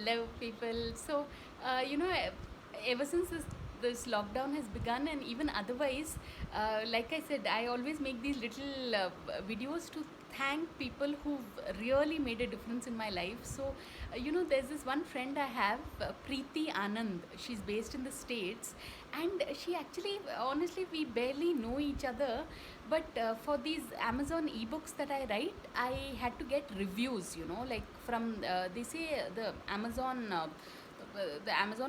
Hello, people. So, ever since this lockdown has begun, and even otherwise, like I said, I always make these little videos to thank people who've really made a difference in my life. So, there's this one friend I have, Preeti Anand. She's based in the States, and she actually, honestly, we barely know each other. But for these Amazon ebooks that I write, I had to get reviews, like from, they say the Amazon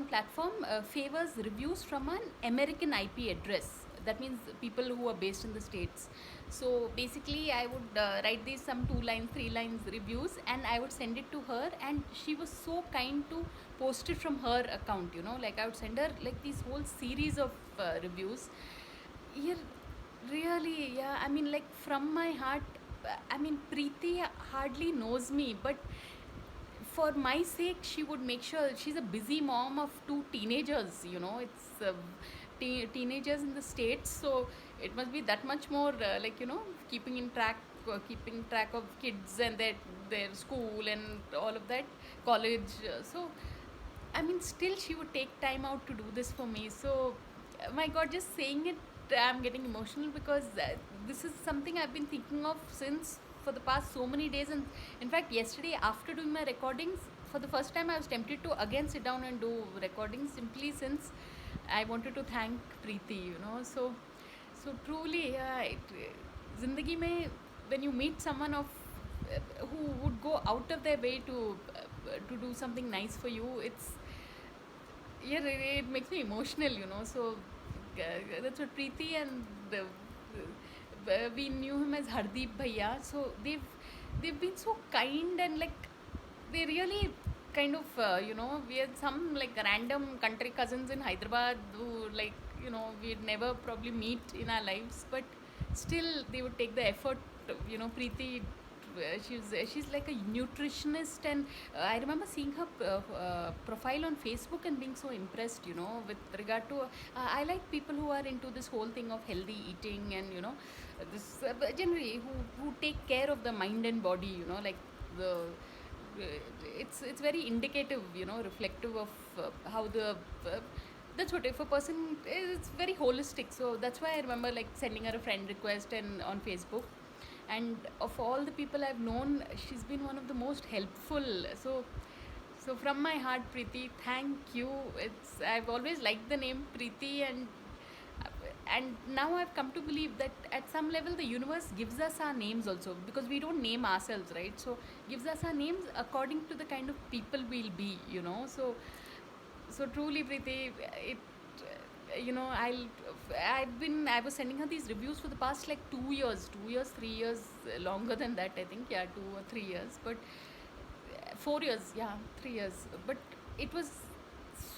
platform favors reviews from an American IP address. That means people who are based in the States. So basically, I would write these some 2 lines, 3 lines reviews, and I would send it to her. And she was so kind to post it from her account, like I would send her like these whole series of reviews. Yeah, really, yeah. I mean, like from my heart, I mean, Preeti hardly knows me, but for my sake, she would make sure. She's a busy mom of two teenagers, it's teenagers in the States, so it must be that much more like, keeping track of kids and their school and all of that, college. So I mean, still she would take time out to do this for me. So, my God, just saying it, I'm getting emotional because this is something I've been thinking of since for the past so many days. And in fact, yesterday after doing my recordings, for the first time, I was tempted to again sit down and do recordings simply since I wanted to thank Preeti. So truly, yeah, Zindagi mein, when you meet someone who would go out of their way to do something nice for you, yeah, it makes me emotional, So that's what Preeti and we knew him as Hardeep Bhaiya. So they've been so kind, and like they really kind of we had some like random country cousins in Hyderabad who, like, we'd never probably meet in our lives, but still they would take the effort. Preeti, she's like a nutritionist, and I remember seeing her profile on Facebook and being so impressed, with regard to I like people who are into this whole thing of healthy eating, and this generally who take care of the mind and body, like the it's very indicative, reflective of how the that's what, if a person is very holistic. So that's why I remember like sending her a friend request and on Facebook. And of all the people I've known, she's been one of the most helpful. So from my heart, Preeti, thank you. I've always liked the name Preeti, and now I've come to believe that at some level the universe gives us our names also, because we don't name ourselves, right? So gives us our names according to the kind of people we'll be, so truly, Preeti, it I was sending her these reviews for the past like 2 years, 2 years, 3 years, longer than that, I think. Yeah, 2 or 3 years, but 4 years, yeah, 3 years. But it was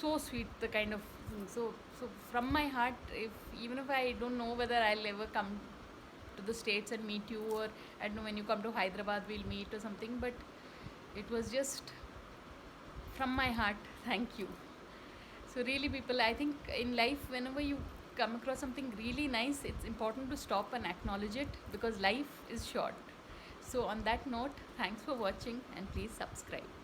so sweet, the kind of so from my heart, if even if I don't know whether I'll ever come to the States and meet you, or I don't know, when you come to Hyderabad we'll meet or something, but it was just from my heart, thank you. So really, people, I think in life, whenever you come across something really nice, it's important to stop and acknowledge it, because life is short. So on that note, thanks for watching, and please subscribe.